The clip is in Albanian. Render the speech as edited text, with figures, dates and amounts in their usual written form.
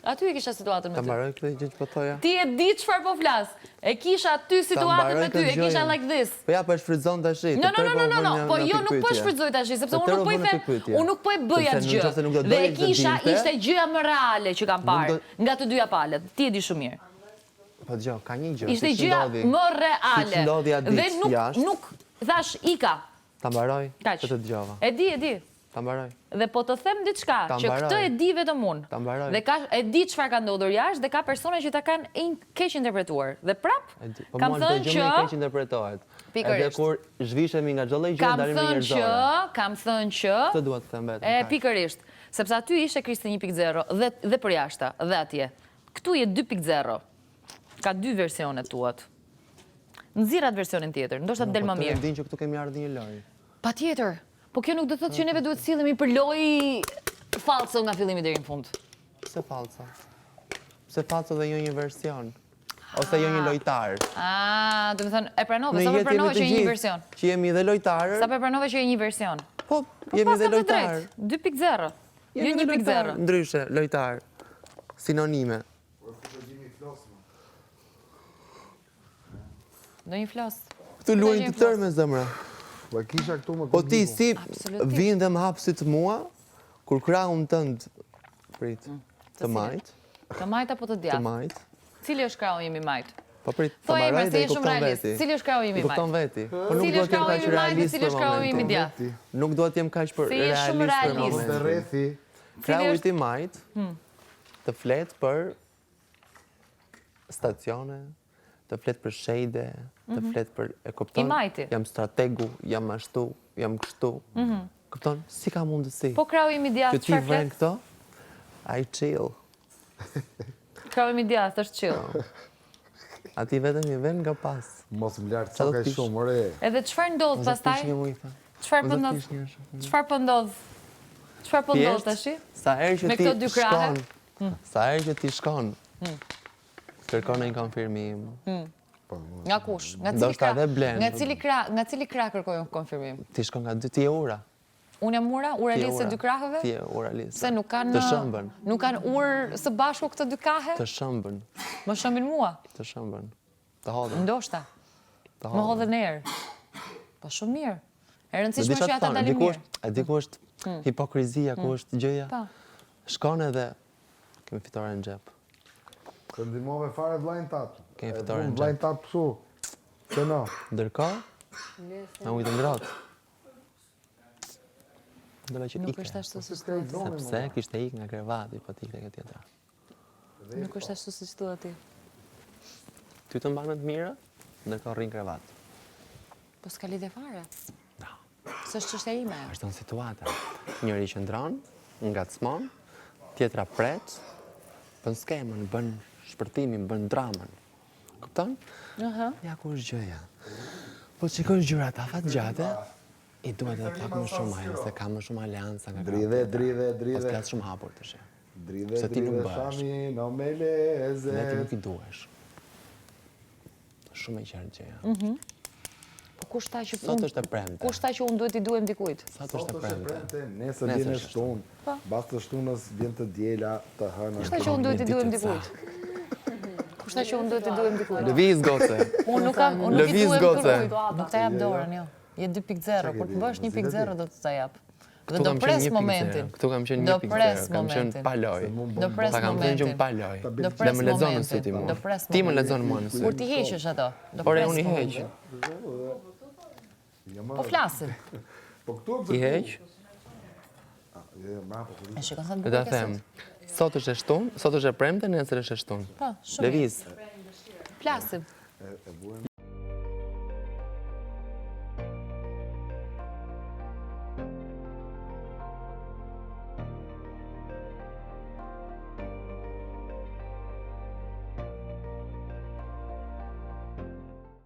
Aty e kisha situatën me ty. Ta mbaroj këtë gjë që po thoja. Ti e di çfarë po flas. E kisha aty situatën me ty, e kisha like this. Po ja, po e shfrytëzon tash. No, po jo nuk po shfrytëzoj tash, sepse unë nuk po e bëj atë gjë. Dhe e kisha ishte gjëja më reale që kam parë nga të dyja palët. Ti e di shumë mirë. Po dëgjoj, ka një gjë. Ishte gjëja më reale. Dhe nuk thash ika. Ta mbaroj këtë të dëgjova. E di. Ta mbaroj. Dhe po të them diçka, që këtë e di vetëm unë. Ta mbaroj. Dhe e di çfarë ka ndodhur jashtë dhe ka persona që ta kanë keq interpretuar. Dhe prap kam thënë që keq interpretohet. Edhe kur zhvishemi nga çdo gjë dalim në njerëzore. Kam thënë që Këtë dua të them vetëm. E pikërisht, sepse aty ishte Kristi 1.0 dhe për jashtë dhe atje. Ktu je 2.0. Ka dy versione tuat. Nxirrat versionin tjetër, ndoshta del më mirë. Po din që këtu kemi ardhur një lojë. Patjetër. Po kjo nuk do të thotë që neve duhet sillemi për lojë falso nga fillimi deri në fund. Pse falso? Pse falso dhe jo një version? Ose jo një lojtar? Do të thënë, e pranove, sa për pranove që je një version? Që jemi dhe lojtarë? Sa për pranove që je një version? Po, jemi dhe lojtarë. 2.0, jo 1.0. Ndryshe, lojtar. Sinonime. Do një flas. Këtu luajnë të tërë me zemra. Po ti si vinë dhe më hapësit mua, kur krahun tënd prit, të majt. Të majt apo të djathtë? Të majt. Cili është krahu im i majt? Po prit, të Thoj mbaroj dhe i kupton veti. Cili është krahu im i majt? Kupton veti. Po nuk Cili duhet është të jem krahu kaq im i majt dhe realist cili për është krahu im i momentin. djathtë? Nuk duhet të jem kaq për Se je shumë realist për realist. momentin. Krahu i majt të flet për stacione, të flet për shejde, të flet për e kupton. Jam strategu, jam ashtu, jam kështu. Kupton? Si ka mundësi? Po krahu im i djathtë që ti vren këto? I chill. Krahu im i djathtë është chill. A ti vetëm i ven nga pas. Mos më lartë sa ka shumë, ore. Edhe çfarë ndodh pastaj? Çfarë po ndodh? Çfarë po ndodh? Çfarë po ndodh tash? Sa herë që me këto dy krahe? Sa herë që ti shkon. Kërkon një konfirmim. Nga kush? Nga cili krah kërkoj konfirmim? Ti shkon nga dy, ti e ura. Unë jam ura? Ura lisë e dy krahëve? Ti e ura lisë. Se nuk kanë... Të shëmbën. Nuk kanë urë së bashku këtë dy kahe? Të shëmbën. Më shëmbin mua? Të shëmbën. Të hodhen. Ndoshta. Më hodhen erë. Po shumë mirë. E rëndësishme që ata dalin mirë. E di ku është hipokrizia, ku është gjëja? Shkon edhe kemi fitore në xhep. Të ndihmove fare vllajin tat. Kemi fitore në xhep. Vllajin tat psu. Se no. Ndërkohë, na ujë të ngrohtë. Nuk është ashtu si thua. Sepse kishte ikë nga krevati, po t'ikte këtë tjetra. Nuk është ashtu si thua ti. Ty të mban më të mira, ndërkohë rrin krevat. Po s'ka lidhje fare. S'është çështja ime. Është një situatë. Njëri qëndron, ngacmon, tjetra pret, bën skemën, bën shpërtimin, bën dramën. Kupton? Ja ku është gjëja. Po shikoj gjërat afatgjate, i duhet edhe pak më shumë ajë, se ka më shumë aleansa nga Dridhe. Pas flas shumë hapur të shë. Dridhe, shami, no me leze. Ne ti nuk i duhesh. Shumë e qartë gjëja. Po kush tha që Sot është e premte. Kush tha që unë duhet i duhem dikujt? Sot është e premte. Nesër vjen e shtunë. Bas të shtunës vjen të diela, të hëna. Kush tha që unë duhet i duhem dikujt? Kush tha që unë duhet i duhem dikujt? Lëviz goce. Unë nuk i duhem dikujt. Nuk ta jap dorën, jo. Je 2.0, kur të bësh 1.0 do të ta jap. Dhe do pres momentin. Këtu kam qenë 1.0, kam qenë pa lojë. Do pres Ta kam thënë që pa lojë. Dhe më lexon në sy ti mua. Ti më lexon mua në sy. Kur ti heqesh ato, do Por pres unë i momentin. heq. Po flasim. I heq. E shikon sa Dhe ta them, sot është e shtunë, sot është e premte, nesër është e shtunë. Po, shumë. Lëviz. Flasim.